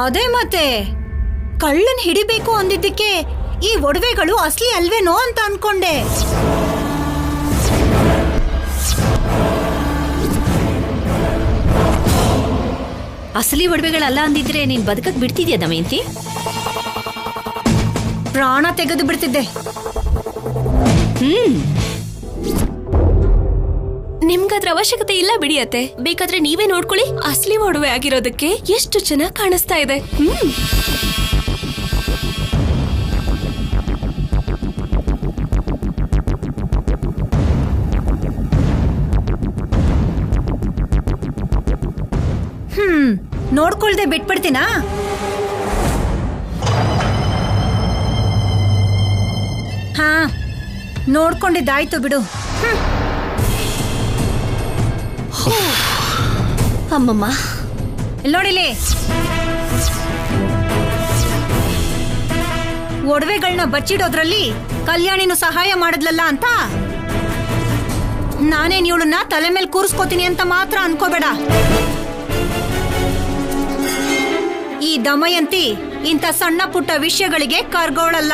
ಅದೇ ಮತ್ತೆ ಕಳ್ಳನ್ ಹಿಡಿಬೇಕು ಅಂದಿದ್ದಕ್ಕೆ ಈ ಒಡವೆಗಳು ಅಸಲಿ ಅಲ್ವೇನೋ ಅಂತ ಅನ್ಕೊಂಡೆ. ಅಸಲಿ ಒಡವೆಗಳಲ್ಲ ಅಂದಿದ್ರೆ ನೀನ್ ಬದುಕಕ್ ಬಿಡ್ತಿದ್ಯಾ ದಮಯಂತಿ? ಪ್ರಾಣ ತೆಗೆದು ಬಿಡ್ತಿದ್ದೆ. ನಿಮ್ಗದ್ರ ಅವಶ್ಯಕತೆ ಇಲ್ಲ ಬಿಡಿಯತ್ತೆ. ಬೇಕಾದ್ರೆ ನೀವೇ ನೋಡ್ಕೊಳ್ಳಿ. ಅಸಲಿ ಒಡವೆ ಆಗಿರೋದಕ್ಕೆ ಎಷ್ಟು ಚೆನ್ನಾಗಿ ಕಾಣಿಸ್ತಾ ಇದೆ. ನೋಡ್ಕೊಳ್ದೆ ಬಿಟ್ಬಿಡ್ತೀನಾ? ಹಾ, ನೋಡ್ಕೊಂಡಿದ್ದಾಯ್ತು ಬಿಡು. ಅಮ್ಮಮ್ಮ, ನೋಡಿಲಿ, ಒಡವೆಗಳನ್ನ ಬಚ್ಚಿಡೋದ್ರಲ್ಲಿ ಕಲ್ಯಾಣಿನು ಸಹಾಯ ಮಾಡಿದ್ಲಲ್ಲ ಅಂತ ನಾನೇನ್ ಇವಳನ್ನ ತಲೆ ಮೇಲೆ ಕೂರಿಸ್ಕೋತೀನಿ ಅಂತ ಮಾತ್ರ ಅನ್ಕೋಬೇಡ. ಈ ದಮಯಂತಿ ಇಂಥ ಸಣ್ಣ ಪುಟ್ಟ ವಿಷಯಗಳಿಗೆ ಕರ್ಗೋಳಲ್ಲ.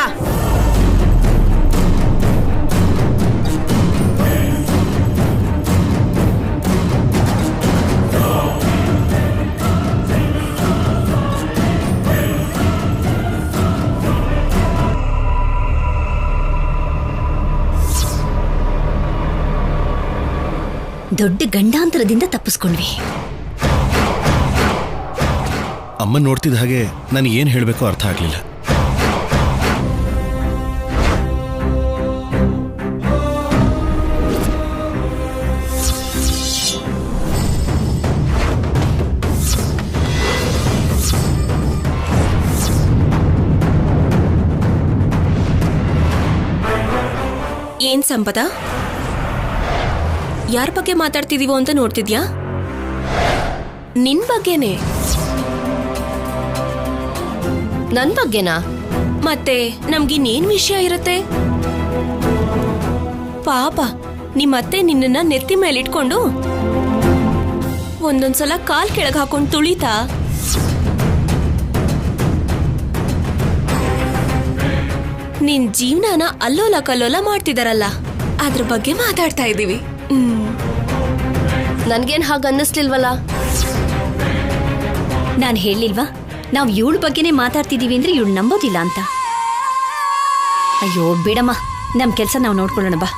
ದೊಡ್ಡ ಗಂಡಾಂತರದಿಂದ ತಪ್ಪಿಸ್ಕೊಂಡ್ವಿ. ಅಮ್ಮ ನೋಡ್ತಿದ್ದ ಹಾಗೆ ನನಗೆ ಏನು ಹೇಳಬೇಕೋ ಅರ್ಥ ಆಗ್ಲಿಲ್ಲ. ಏನ್ ಸಂಪದ, ಯಾರ ಬಗ್ಗೆ ಮಾತಾಡ್ತಿದೀವೋ ಅಂತ ನೋಡ್ತಿದ್ಯಾ? ನಿನ್ ಬಗ್ಗೆನೆ. ನನ್ ಬಗ್ಗೆನಾ? ಮತ್ತೆ ನಮ್ಗಿನ್ನೇನ್ ವಿಷಯ ಇರುತ್ತೆ? ಪಾಪ ನಿಮ್ಮತ್ತೆ ನಿನ್ನನ್ನ ನೆತ್ತಿ ಮೇಲಿಟ್ಕೊಂಡು ಒಂದೊಂದ್ಸಲ ಕಾಲ್ ಕೆಳಗೆ ಹಾಕೊಂಡು ತುಳಿತಾ ನಿನ್ ಜೀವನನ ಅಲ್ಲೋಲ ಕಲ್ಲೋಲ ಮಾಡ್ತಿದಾರಲ್ಲ, ಅದ್ರ ಬಗ್ಗೆ ಮಾತಾಡ್ತಾ ಇದೀವಿ. ನನ್ಗೇನ್ ಹಾಗ ಅನ್ನಿಸ್ಲಿಲ್ವಲ್ಲ? ನಾನ್ ಹೇಳಿಲ್ವಾ ನಾವ್ ಇವಳ ಬಗ್ಗೆನೇ ಮಾತಾಡ್ತಿದೀವಿ ಅಂದ್ರೆ ಇವಳು ನಂಬೋದಿಲ್ಲ ಅಂತ. ಅಯ್ಯೋ ಬಿಡಮ್ಮ, ನಮ್ ಕೆಲ್ಸ ನಾವ್ ನೋಡ್ಕೊಳ್ಳೋಣ ಬಾ.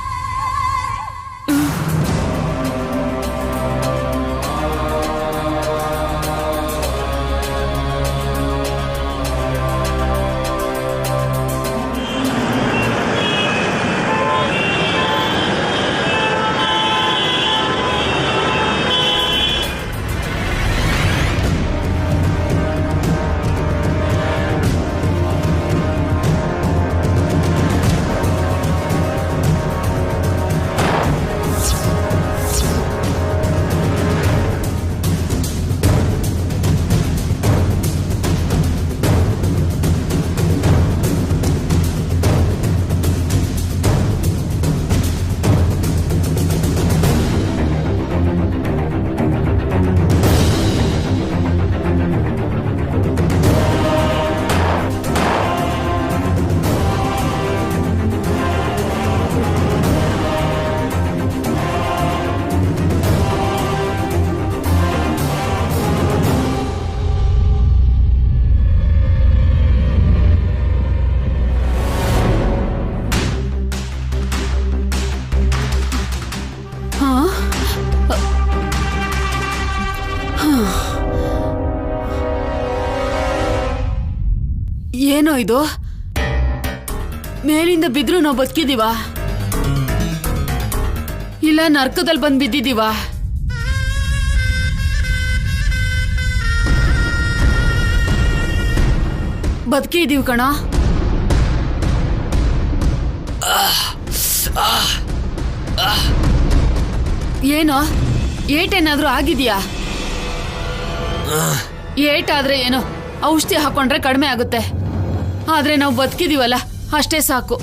ಏನೋ ಇದು, ಮೇಲಿಂದ ಬಿದ್ರು ನಾವು ಬದುಕಿದೀವ ಇಲ್ಲ ನರ್ಕದಲ್ಲಿ ಬಂದ್ ಬಿದ್ದಿದೀವ? ಬದುಕಿದೀವಿ ಕಣ. ಏನೋ ಏಟೇನಾದ್ರೂ ಆಗಿದ್ಯಾ? ಏಟಾದ್ರೆ ಏನೋ ಔಷಧಿ ಹಾಕೊಂಡ್ರೆ ಕಡಿಮೆ ಆಗುತ್ತೆ, ಆದ್ರೆ ನಾವು ಬದುಕಿದೀವಲ್ಲ ಅಷ್ಟೇ ಸಾಕು.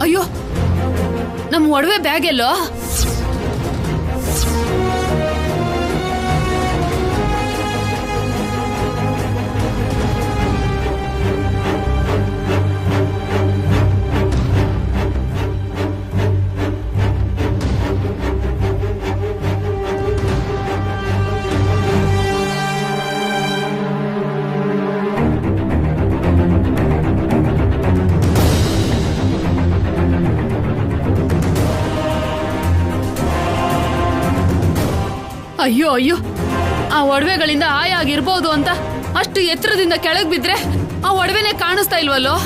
ಅಯ್ಯೋ, ನಮ್ಮ ಒಡವೆ ಬ್ಯಾಗ್ ಎಲ್ಲೋ? ಅಯ್ಯೋ ಅಯ್ಯೋ, ಆ ಒಡವೆಗಳಿಂದ ಆಯ ಆಗಿರ್ಬೋದು ಅಂತ ಅಷ್ಟು ಎತ್ತರದಿಂದ ಕೆಳಗ್ ಬಿದ್ರೆ ಆ ಒಡವೆನೆ ಕಾಣಿಸ್ತಾ ಇಲ್ವಲ್ಲೋ?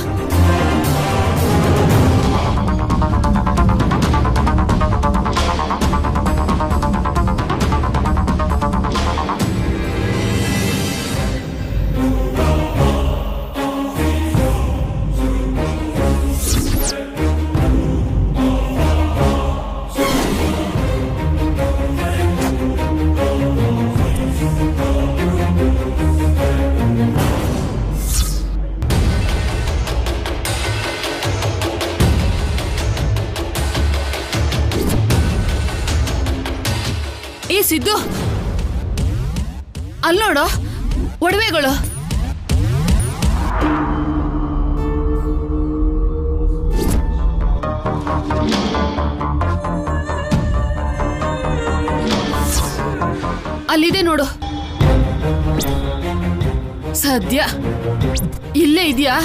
ಏ ಸಿದ್ದು, ಅಲ್ಲಿ ನೋಡು ಒಡವೆಗಳು. ಅಲ್ಲಿದೆ ನೋಡು. ಸದ್ಯ ಇಲ್ಲೇ ಇದೆಯಾ?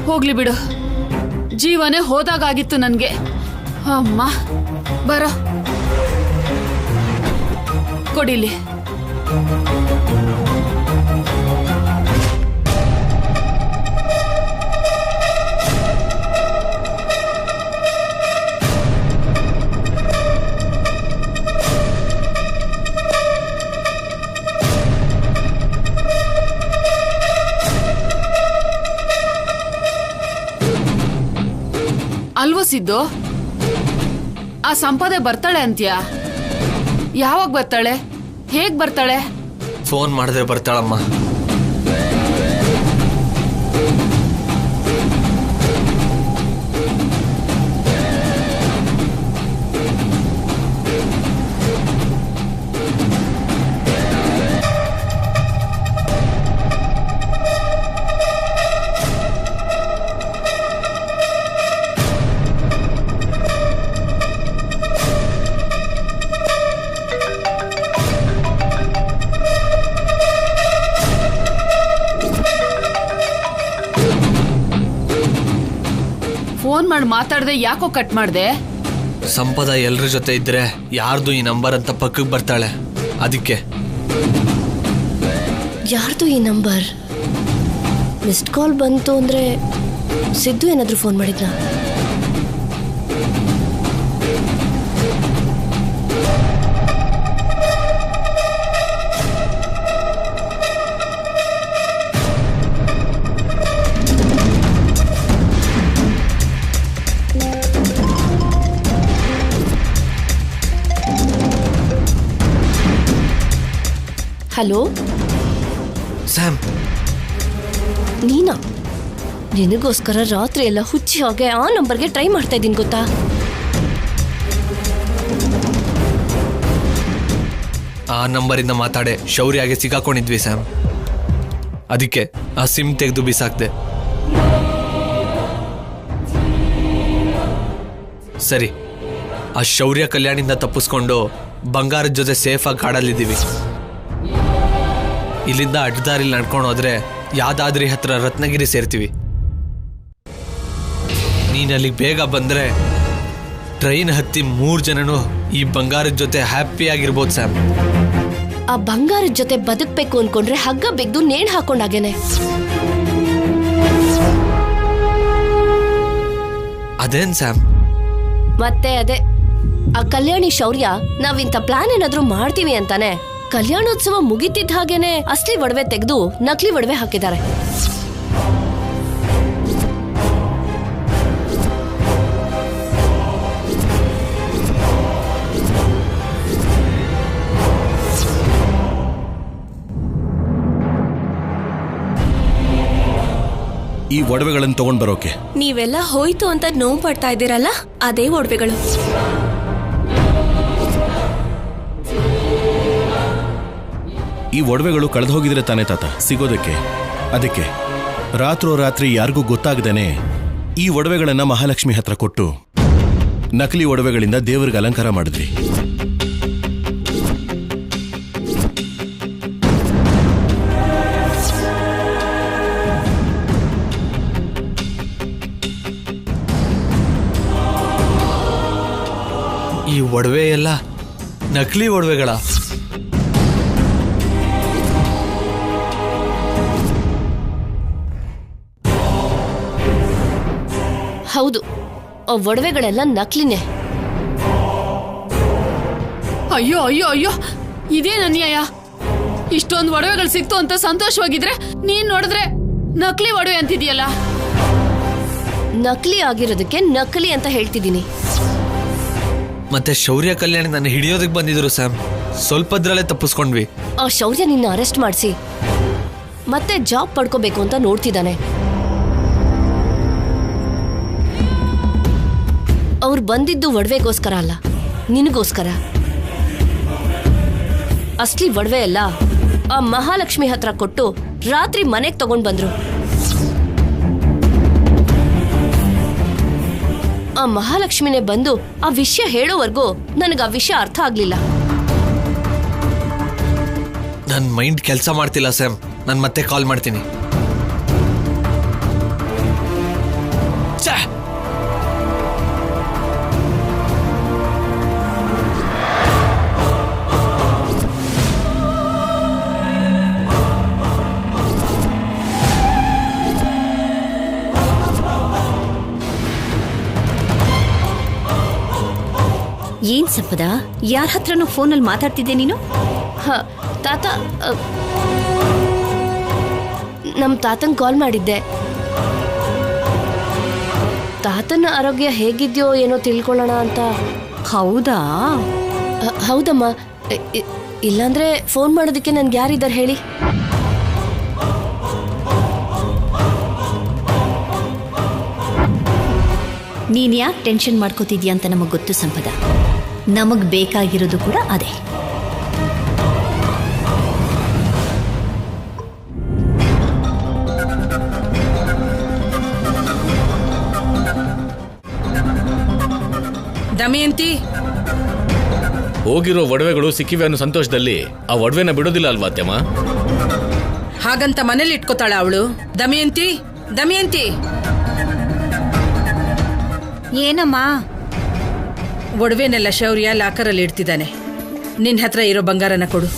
ಹೋಗ್ಲಿ ಬಿಡು, ಜೀವನೇ ಹೋದಾಗಿತ್ತು ನನ್ಗೆ. ಅಮ್ಮ ಬರೋ, ಕೊಡಿಲಿ. ಅಲ್ವೋ ಸಿದ್ದು, ಆ ಸಂಪದೆ ಬರ್ತಾಳೆ ಅಂತ್ಯಾ? ಯಾವಾಗ ಬರ್ತಾಳೆ? ಹೇಗ್ ಬರ್ತಾಳೆ? ಫೋನ್ ಮಾಡಿದ್ರೆ ಬರ್ತಾಳಮ್ಮ. ಫೋನ್ ಮಾಡಿ ಮಾತಾಡದೆ ಯಾಕೋ ಕಟ್ ಮಾಡ್ದೆ? ಸಂಪದ ಎಲ್ರ ಜೊತೆ ಇದ್ರೆ ಯಾರ್ದು ಈ ನಂಬರ್ ಅಂತ ಪಕ್ಕಕ್ಕೆ ಬರ್ತಾಳೆ, ಅದಕ್ಕೆ. ಯಾರ್ದು ಈ ನಂಬರ್? ಮಿಸ್ಡ್ ಕಾಲ್ ಬಂತು ಅಂದ್ರೆ ಸಿದ್ದು ಏನಾದ್ರೂ ಫೋನ್ ಮಾಡಿದ್ನಾ? ಹಲೋ ಸ್ಯಾಮ್, ನೀನಾ? ನಿನಗೋಸ್ಕರ ರಾತ್ರಿ ಎಲ್ಲ ಹುಚ್ಚಿ ಹಾಗೆ ಆ ನಂಬರ್ಗೆ ಟ್ರೈ ಮಾಡ್ತಾ ಇದ್ದೀನಿ ಗೊತ್ತಾ? ಆ ನಂಬರಿಂದ ಮಾತಾಡೆ ಶೌರ್ಯಾಗೆ ಸಿಕ್ಕಾಕೊಂಡಿದ್ವಿ ಸ್ಯಾಮ್, ಅದಕ್ಕೆ ಆ ಸಿಮ್ ತೆಗೆದು ಬಿಸಾಕ್ದೆ. ಸರಿ, ಆ ಶೌರ್ಯ ಕಲ್ಯಾಣಿಂದ ತಪ್ಪಿಸ್ಕೊಂಡು ಬಂಗಾರದ ಜೊತೆ ಸೇಫಾಗಿ ಕಾಡಲ್ಲಿದ್ದೀವಿ. ಇಲ್ಲಿಂದ ಅಡ್ಡದಾರಿಲಿ ನಡ್ಕೊಂಡು ಹೋದ್ರೆ ಯಾದಾದ್ರಿ ಹತ್ರ ರತ್ನಗಿರಿ ಸೇರ್ತೀವಿ. ನೀನಲ್ಲಿ ಬೇಗ ಬಂದ್ರೆ ಟ್ರೈನ್ ಹತ್ತಿ 3 ಜನನು ಈ ಬಂಗಾರದ ಜೊತೆ ಹ್ಯಾಪಿ ಆಗಿರ್ಬೋದು ಸ್ಯಾಮ್. ಆ ಬಂಗಾರದ ಜೊತೆ ಬದುಕ್ಬೇಕು ಅನ್ಕೊಂಡ್ರೆ ಹಗ್ಗ ಬಿದ್ದು ನೇಣು ಹಾಕೊಂಡಾಗೇನೆ. ಅದೇನ್ ಸ್ಯಾಮ್? ಮತ್ತೆ ಅದೇ ಆ ಕಲ್ಯಾಣಿ ಶೌರ್ಯ ನಾವಿಂತ ಪ್ಲಾನ್ ಏನಾದ್ರೂ ಮಾಡ್ತೀವಿ ಅಂತಾನೆ ಕಲ್ಯಾಣೋತ್ಸವ ಮುಗಿತಿದ್ದ ಹಾಗೇನೆ ಅಸಲಿ ಒಡವೆ ತೆಗೆದು ನಕಲಿ ಒಡವೆ ಹಾಕಿದ್ದಾರೆ. ಈ ಒಡವೆಗಳನ್ನು ತಗೊಂಡ್ ಬರೋಕೆ ನೀವೆಲ್ಲ ಹೋಯ್ತು ಅಂತ ನೋವು ಪಡ್ತಾ ಇದ್ದೀರಲ್ಲ, ಅದೇ ಒಡವೆಗಳು. ಈ ಒಡವೆಗಳು ಕಳೆದು ಹೋಗಿದ್ರೆ ತಾನೇ ತಾತ ಸಿಗೋದಕ್ಕೆ. ಅದಕ್ಕೆ ರಾತ್ರೋರಾತ್ರಿ ಯಾರಿಗೂ ಗೊತ್ತಾಗದೇನೆ ಈ ಒಡವೆಗಳನ್ನ ಮಹಾಲಕ್ಷ್ಮಿ ಹತ್ರ ಕೊಟ್ಟು ನಕಲಿ ಒಡವೆಗಳಿಂದ ದೇವರಿಗೆ ಅಲಂಕಾರ ಮಾಡಿದ್ವಿ. ಈ ಒಡವೆ ಎಲ್ಲ ನಕಲಿ ಒಡವೆಗಳ? ಹೌದು, ಆ ಒಡವೆಗಳೆಲ್ಲ ನಕಲಿನೇ. ಅಯ್ಯೋ ಅಯ್ಯೋ ಅಯ್ಯೋ, ಇದೇನ್ ಅನ್ಯಾಯ! ಇಷ್ಟೊಂದು ಒಡವೆಗಳು ಸಿಕ್ತು ಅಂತ ಸಂತೋಷವಾಗಿದ್ರೆ ನೀನ್ ನೋಡಿದ್ರೆ ನಕಲಿ ಒಡವೆ ಅಂತಿದ್ಯಲ್ಲ. ನಕಲಿ ಆಗಿರೋದಕ್ಕೆ ನಕಲಿ ಅಂತ ಹೇಳ್ತಿದ್ದೀನಿ. ಮತ್ತೆ ಶೌರ್ಯ ಕಲ್ಯಾಣಿ ನನ್ನ ಹಿಡಿಯೋದಕ್ಕೆ ಬಂದಿದ್ರು ಸ್ಯಾಮ್. ಸ್ವಲ್ಪದ್ರಲ್ಲೇ ತಪ್ಪಿಸ್ಕೊಂಡ್ವಿ. ಆ ಶೌರ್ಯ ನಿನ್ನ ಅರೆಸ್ಟ್ ಮಾಡಿಸಿ ಮತ್ತೆ ಜಾಬ್ ಪಡ್ಕೋಬೇಕು ಅಂತ ನೋಡ್ತಿದ್ದಾನೆ. ಅವ್ರು ಬಂದಿದ್ದು ಒಡವೆಗೋಸ್ಕರ ಅಲ್ಲ, ನಿನಗೋಸ್ಕರ. ಅಸ್ಲಿ ಒಡವೆ ಎಲ್ಲ ಆ ಮಹಾಲಕ್ಷ್ಮಿ ಹತ್ರ ಕೊಟ್ಟು ರಾತ್ರಿ ಮನೆಗೆ ತಗೊಂಡ್ ಬಂದ್ರು. ಆ ಮಹಾಲಕ್ಷ್ಮಿನೇ ಬಂದು ಆ ವಿಷಯ ಹೇಳೋವರೆಗೂ ನನಗೆ ಆ ವಿಷಯ ಅರ್ಥ ಆಗ್ಲಿಲ್ಲ. ನನ್ನ ಮೈಂಡ್ ಕೆಲಸ ಮಾಡ್ತಿಲ್ಲ ಸ್ಯಾಮ್. ನಾನು ಮತ್ತೆ ಕಾಲ್ ಮಾಡ್ತೀನಿ. ಏನ್ ಸಂಪದ, ಯಾರ ಹತ್ರನೂ ಫೋನಲ್ಲಿ ಮಾತಾಡ್ತಿದ್ದೆ ನೀನು? ತಾತ, ನಮ್ಮ ತಾತಂಗ್ ಕಾಲ್ ಮಾಡಿದ್ದೆ. ತಾತನ ಆರೋಗ್ಯ ಹೇಗಿದ್ಯೋ ಏನೋ ತಿಳ್ಕೊಳ್ಳೋಣ ಅಂತ. ಹೌದಾ? ಹೌದಮ್ಮ. ಇಲ್ಲಾಂದ್ರೆ ಫೋನ್ ಮಾಡೋದಕ್ಕೆ ನನ್ಗೆ ಯಾರಿದ್ದಾರೆ ಹೇಳಿ? ನೀನ್ ಯಾಕೆ ಟೆನ್ಷನ್ ಮಾಡ್ಕೋತಿದ್ಯಾ ಅಂತ ನಮಗ್ ಗೊತ್ತು ಸಂಪದ. ನಮಗ್ ಬೇಕಾಗಿರೋದು ಕೂಡ ಅದೇ. ದಮಯಂತಿ, ಹೋಗಿರೋ ಒಡವೆಗಳು ಸಿಕ್ಕಿವೆ ಅನ್ನೋ ಸಂತೋಷದಲ್ಲಿ ಆ ಒಡವೆನ ಬಿಡೋದಿಲ್ಲ ಅಲ್ವಾ ಅತ್ತೆಮ್ಮ? ಹಾಗಂತ ಮನೇಲಿ ಇಟ್ಕೋತಾಳ ಅವಳು? ದಮಯಂತಿ, ದಮಯಂತಿ! ಏನಮ್ಮ? ಒಡವೆನೆಲ್ಲ ಶೌರ್ಯ ಲಾಕರಲ್ಲಿ ಇಡ್ತಿದ್ದಾನೆ. ನಿನ್ನ ಹತ್ರ ಇರೋ ಬಂಗಾರನ ಕೊಡು.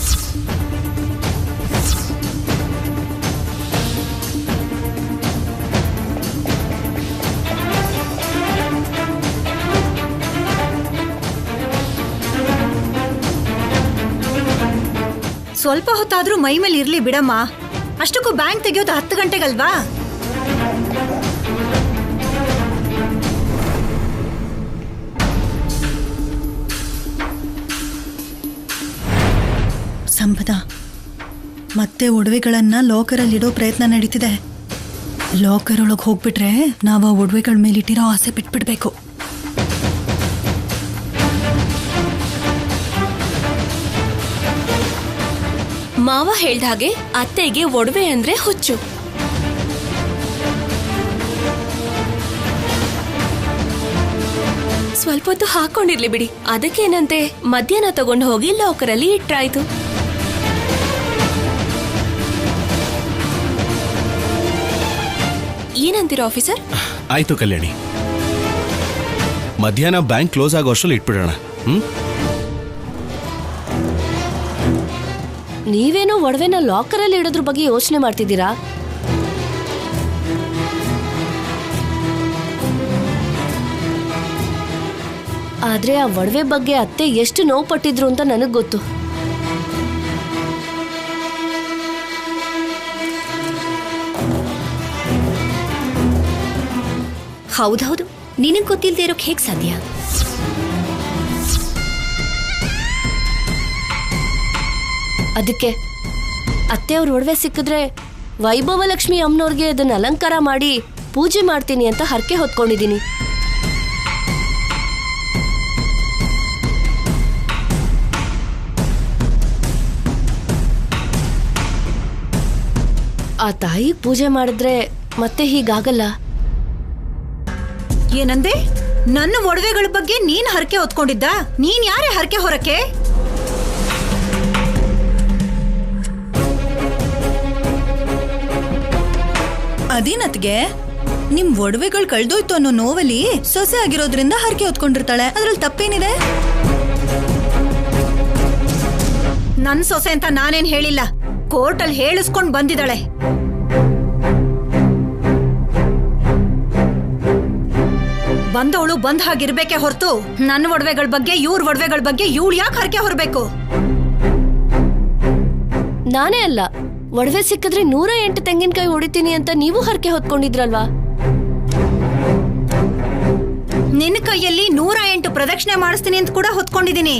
ಸ್ವಲ್ಪ ಹೊತ್ತಾದ್ರೂ ಮೈ ಮೇಲೆ ಇರ್ಲಿ ಬಿಡಮ್ಮ. ಅಷ್ಟಕ್ಕೂ ಬ್ಯಾಂಕ್ ತೆಗೆಯೋದು 10 ಗಂಟೆಗಲ್ವಾ? ಸಂಪದ, ಮತ್ತೆ ಒಡವೆಗಳನ್ನ ಲಾಕರಲ್ಲಿ ಇಡೋ ಪ್ರಯತ್ನ ನಡೀತಿದೆ. ಲಾಕರ್ ಒಳಗೆ ಹೋಗ್ಬಿಟ್ರೆ ನಾವು ಆ ಒಡವೆಗಳ ಮೇಲಿಟ್ಟಿರೋ ಆಸೆ ಬಿಟ್ಬಿಡ್ಬೇಕು. ಮಾವ ಹೇಳ್ದ ಹಾಗೆ ಅತ್ತೆಗೆ ಒಡವೆ ಅಂದ್ರೆ ಹುಚ್ಚು. ಸ್ವಲ್ಪ ಹೊತ್ತು ಹಾಕೊಂಡಿರ್ಲಿ ಬಿಡಿ, ಅದಕ್ಕೇನಂತೆ. ಮಧ್ಯಾಹ್ನ ತಗೊಂಡು ಹೋಗಿ ಲಾಕರಲ್ಲಿ ಇಟ್ರಾಯ್ತು. ಏನಂತೀರ ಆಫೀಸರ್? ಆಯ್ತು ಕಲ್ಯಾಣಿ, ಮಧ್ಯಾಹ್ನ ಬ್ಯಾಂಕ್ ಕ್ಲೋಸ್ ಆಗೋ ಅಷ್ಟರಲ್ಲಿ ಇಟ್ಬಿಡೋಣ. ನೀವೇನೋ ಒಡವೆನ ಲಾಕರಲ್ಲಿ ಇಡೋದ್ರ ಬಗ್ಗೆ ಯೋಚನೆ ಮಾಡ್ತಿದ್ದೀರಾ? ಆದ್ರೆ ಆ ಒಡವೆ ಬಗ್ಗೆ ಅತ್ತೆ ಎಷ್ಟು ನೋವು ಪಟ್ಟಿದ್ರು ಅಂತ ನನಗ್ ಗೊತ್ತು. ಹೌದೌದು, ನಿನಗ್ ಗೊತ್ತಿಲ್ಲದೆ ಇರೋಕ್ ಹೇಗ್ ಸಾಧ್ಯ? ಅದಕ್ಕೆ ಅತ್ತೆ ಅವ್ರ ಒಡವೆ ಸಿಕ್ಕಿದ್ರೆ ವೈಭವ ಲಕ್ಷ್ಮಿ ಅಮ್ಮನವ್ರಿಗೆ ಅದನ್ನ ಅಲಂಕಾರ ಮಾಡಿ ಪೂಜೆ ಮಾಡ್ತೀನಿ ಅಂತ ಹರಕೆ ಹೊತ್ಕೊಂಡಿದ್ದೀನಿ. ಆ ತಾಯಿ ಪೂಜೆ ಮಾಡಿದ್ರೆ ಮತ್ತೆ ಹೀಗಾಗಲ್ಲ. ಏನಂದೆ? ನನ್ನ ಒಡವೆಗಳ ಬಗ್ಗೆ ನೀನ್ ಹರಕೆ ಹೊತ್ಕೊಂಡಿದ್ದ? ನೀನ್ ಯಾರೇ ಹರಕೆ ಹೊರಕ್ಕೆ? ಅದೇನತ್ಗೆ ನಿಮ್ ಒಡವೆಗಳು ಕಳ್ದೋಯ್ತು ಅನ್ನೋ ನೋವಲ್ಲಿ ಸೊಸೆ ಆಗಿರೋದ್ರಿಂದ ಹರಕೆ ಹೊತ್ಕೊಂಡಿರ್ತಾಳೆ. ಅದ್ರಲ್ಲಿ ತಪ್ಪೇನಿದೆ? ನನ್ ಸೊಸೆ ಅಂತ ನಾನೇನ್ ಹೇಳಿಲ್ಲ, ಕೋರ್ಟಲ್ಲಿ ಹೇಳಿಸ್ಕೊಂಡ್ ಬಂದಿದ್ದಾಳೆ. ಬಂದವಳು ಬಂದ್ ಹಾಗಿರ್ಬೇಕೆ ಹೊರತು ನನ್ನ ಒಡವೆಗಳ ಬಗ್ಗೆ ಇವ್ರ ಒಡವೆಗಳ ಬಗ್ಗೆ ಇವಳು ಯಾಕೆ ಹರಕೆ ಹೊರಬೇಕು? ನಾನೇ ಅಲ್ಲ, ಒಡವೆ ಸಿಕ್ಕಿದ್ರೆ 108 ತೆಂಗಿನಕಾಯಿ ಹೊಡಿತೀನಿ ಅಂತ ನೀವು ಹರಕೆ ಹೊತ್ಕೊಂಡಿದ್ರಲ್ವಾ? ನಿನ್ನ ಕೈಯಲ್ಲಿ 108 ಪ್ರದಕ್ಷಿಣೆ ಮಾಡಿಸ್ತೀನಿ ಅಂತ ಕೂಡ ಹೊತ್ಕೊಂಡಿದ್ದೀನಿ.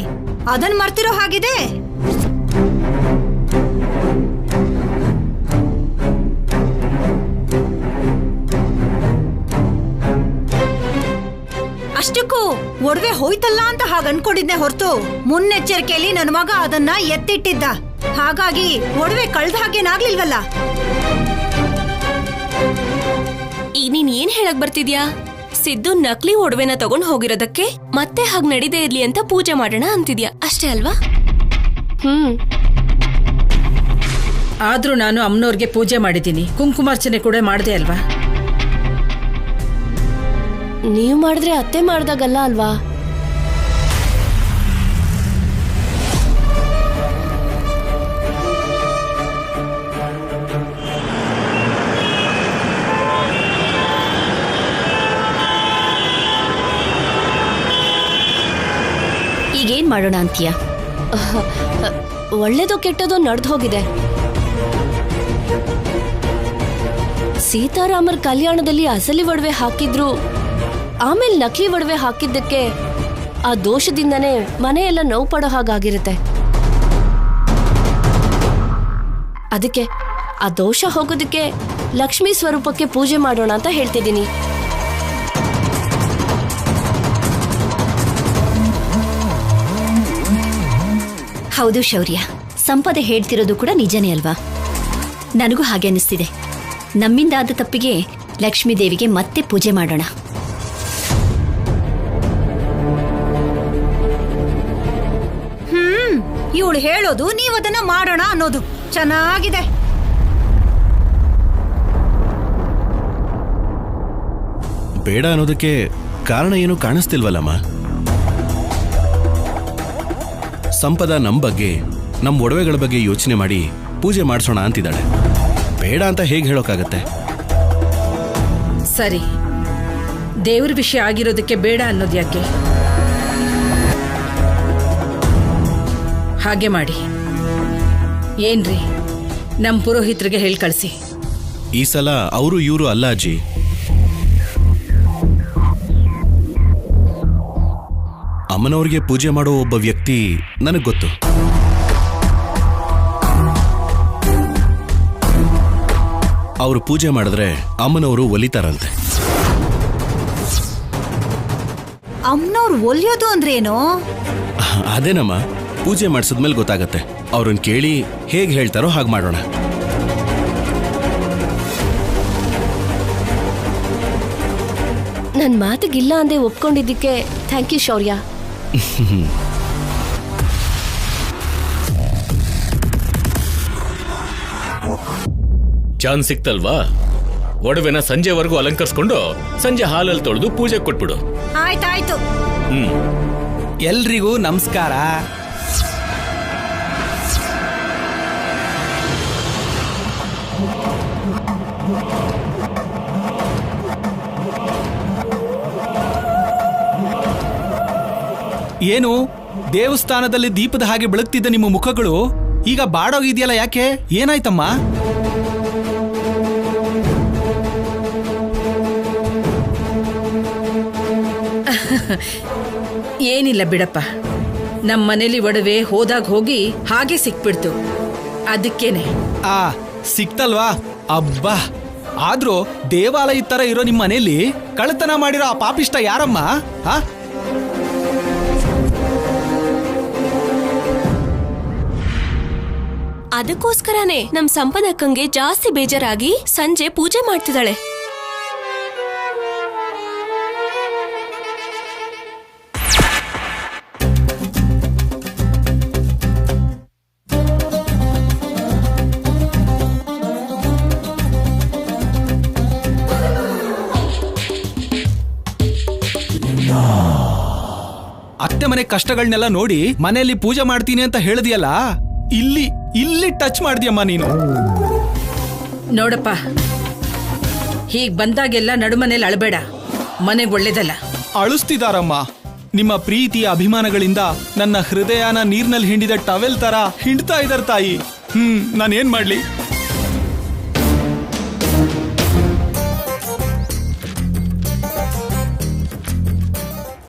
ಅದನ್ ಮರ್ತಿರೋ ಹಾಗಿದೆ. ಅಷ್ಟಕ್ಕೂ ಒಡವೆ ಹೋಯ್ತಲ್ಲ ಅಂತ ಹಾಗ ಅನ್ಕೊಂಡಿದ್ನೆ ಹೊರತು ಮುನ್ನೆಚ್ಚರಿಕೆಯಲ್ಲಿ ನನ್ನ ಮಗ ಅದನ್ನ ಎತ್ತಿಟ್ಟಿದ್ದ. ಹಾಗಾಗಿ ಒಡವೆ ಕಳ್ದ ಹಾಗೇನಾಗ್ಲಿಲ್ವಲ್ಲ. ಈಗ ನೀನ್ ಏನ್ ಹೇಳಕ್ ಬರ್ತಿದ್ಯಾ? ಸಿದ್ದು ನಕಲಿ ಒಡವೆನ ತಗೊಂಡ್ ಹೋಗಿರೋದಕ್ಕೆ ಮತ್ತೆ ಹಾಗ್ ನಡೀದೇ ಇರ್ಲಿ ಅಂತ ಪೂಜೆ ಮಾಡೋಣ ಅಂತಿದ್ಯಾ, ಅಷ್ಟೇ ಅಲ್ವಾ? ಆದ್ರೂ ನಾನು ಅಮ್ಮನವ್ರಿಗೆ ಪೂಜೆ ಮಾಡಿದ್ದೀನಿ, ಕುಂಕುಮಾರ್ಚನೆ ಕೂಡ ಮಾಡಿದೆ ಅಲ್ವಾ? ನೀವು ಮಾಡಿದ್ರೆ ಅತ್ತೆ ಮಾಡ್ದಾಗಲ್ಲ ಅಲ್ವಾ? ಈಗೇನ್ ಮಾಡೋಣ ಅಂತೀಯ? ಒಳ್ಳೇದೋ ಕೆಟ್ಟದೋ ನಡೆದು ಹೋಗಿದೆ. ಸೀತಾರಾಮರ ಕಲ್ಯಾಣದಲ್ಲಿ ಅಸಲಿ ಒಡವೆ ಹಾಕಿದ್ರು, ಆಮೇಲೆ ನಕಲಿ ಒಡವೆ ಹಾಕಿದ್ದಕ್ಕೆ ಆ ದೋಷದಿಂದನೇ ಮನೆಯೆಲ್ಲ ನೋವು ಪಡೋ ಹಾಗಾಗಿರುತ್ತೆ. ಅದಕ್ಕೆ ಆ ದೋಷ ಹೋಗೋದಕ್ಕೆ ಲಕ್ಷ್ಮೀ ಸ್ವರೂಪಕ್ಕೆ ಪೂಜೆ ಮಾಡೋಣ ಅಂತ ಹೇಳ್ತಿದ್ದೀನಿ. ಹೌದು ಶೌರ್ಯ, ಸಂಪದೆ ಹೇಳ್ತಿರೋದು ಕೂಡ ನಿಜನೇ ಅಲ್ವಾ? ನನಗೂ ಹಾಗೆ ಅನಿಸ್ತಿದೆ. ನಮ್ಮಿಂದ ಆದ ತಪ್ಪಿಗೆ ಲಕ್ಷ್ಮೀ ದೇವಿಗೆ ಮತ್ತೆ ಪೂಜೆ ಮಾಡೋಣ. ಇವಳು ಹೇಳೋದು ನೀವದನ್ನ ಮಾಡೋಣ ಅನ್ನೋದು ಚೆನ್ನಾಗಿದೆ. ಬೇಡ ಅನ್ನೋದಕ್ಕೆ ಕಾರಣ ಏನು ಕಾಣಿಸ್ತಿಲ್ವಲ್ಲಮ್ಮ? ಸಂಪದ ನಮ್ ಬಗ್ಗೆ, ನಮ್ ಒಡವೆಗಳ ಬಗ್ಗೆ ಯೋಚನೆ ಮಾಡಿ ಪೂಜೆ ಮಾಡಿಸೋಣ ಅಂತಿದ್ದಾಳೆ. ಬೇಡ ಅಂತ ಹೇಗೆ ಹೇಳೋಕ್ಕಾಗತ್ತೆ? ಸರಿ, ದೇವ್ರ ವಿಷಯ ಆಗಿರೋದಕ್ಕೆ ಬೇಡ ಅನ್ನೋದು ಯಾಕೆ? ಹಾಗೆ ಮಾಡಿ. ಏನ್ರಿ, ನಮ್ ಪುರೋಹಿತರಿಗೆ ಹೇಳಿ ಕಳಿಸಿ. ಈ ಸಲ ಅವರು ಇವರು ಅಲ್ಲ ಅಜ್ಜಿ, ಅಮ್ಮನವ್ರಿಗೆ ಪೂಜೆ ಮಾಡೋ ಒಬ್ಬ ವ್ಯಕ್ತಿ ನನಗೆ ಗೊತ್ತು. ಅವರು ಪೂಜೆ ಮಾಡಿದ್ರೆ ಅಮ್ಮನವರು ಒಲಿತಾರಂತೆ. ಅಮ್ಮನವ್ರು ಒಲಿಯೋದು ಅಂದ್ರೆ ಏನು? ಅದೇನಮ್ಮ, ಪೂಜೆ ಮಾಡಿಸಿದ್ಮೇಲೆ ಗೊತ್ತಾಗತ್ತೆ. ಅವ್ರನ್ನ ಕೇಳಿ ಹೇಗೆ ಹೇಳ್ತಾರೋ ಹಾಗೆ ಮಾಡೋಣ. ನನ್ನ ಮಾತಿಗಿಲ್ಲ ಅಂದೆ ಒಪ್ಕೊಂಡಿದ್ದಕ್ಕೆ ಥ್ಯಾಂಕ್ ಯು ಶೌರ್ಯ. ಚಾನ್ಸ್ ಸಿಕ್ತಲ್ವಾ? ಒಡವೆನ ಸಂಜೆವರೆಗೂ ಅಲಂಕರಿಸ್ಕೊಂಡು ಸಂಜೆ ಹಾಲಲ್ಲಿ ತೊಳೆದು ಪೂಜೆ ಕೊಟ್ಬಿಡು. ಆಯ್ತಾಯ್ತು. ಎಲ್ರಿಗೂ ನಮಸ್ಕಾರ. ಏನು ದೇವಸ್ಥಾನದಲ್ಲಿ ದೀಪದ ಹಾಗೆ ಬೆಳಗ್ತಿದ್ದ ನಿಮ್ಮ ಮುಖಗಳು ಈಗ ಬಾಡೋಗಿದೆಯಲ್ಲ, ಯಾಕೆ? ಏನಾಯ್ತಮ್ಮ? ಏನಿಲ್ಲ ಬಿಡಪ್ಪ, ನಮ್ಮ ಮನೇಲಿ ಒಡವೆ ಹೋದಾಗ ಹೋಗಿ ಹಾಗೆ ಸಿಕ್ಬಿಡ್ತು, ಅದಕ್ಕೇನೆ. ಸಿಕ್ತಲ್ವಾ? ಅಬ್ಬಾ, ಆದ್ರೂ ದೇವಾಲಯ ತರ ಇರೋ ನಿಮ್ಮ ಮನೇಲಿ ಕಳ್ಳತನ ಮಾಡಿರೋ ಆ ಪಾಪಿಷ್ಟ ಯಾರಮ್ಮ? ಅದಕ್ಕೋಸ್ಕರನೇ ನಮ್ ಸಂಪದಕ್ಕಂಗೆ ಜಾಸ್ತಿ ಬೇಜಾರಾಗಿ ಸಂಜೆ ಪೂಜೆ ಮಾಡ್ತಿದ್ದಾಳೆ. ಅತ್ತೆ ಮನೆ ಕಷ್ಟಗಳನ್ನೆಲ್ಲ ನೋಡಿ ಮನೆಯಲ್ಲಿ ಪೂಜೆ ಮಾಡ್ತೀನಿ ಅಂತ ಹೇಳಿದ್ಯಲ್ಲ, ಇಲ್ಲಿ ಟಚ್ ಮಾಡಿದ್ಯಮ್ಮ ನೀನು. ನೋಡಪ್ಪ, ಹೀಗ್ ಬಂದಾಗೆಲ್ಲ ನಡುಮನೇಲಿ ಅಳಬೇಡ, ಮನೆಗೆ ಒಳ್ಳೇದಲ್ಲ. ಅಳಿಸ್ತಿದಾರಮ್ಮ. ನಿಮ್ಮ ಪ್ರೀತಿ ಅಭಿಮಾನಗಳಿಂದ ನನ್ನ ಹೃದಯನ ನೀರ್ನಲ್ಲಿ ಹಿಂಡಿದ ಟವೆಲ್ ತರ ಹಿಂಡ್ತಾ ಇದಾರ ತಾಯಿ. ನಾನೇನ್ ಮಾಡ್ಲಿ?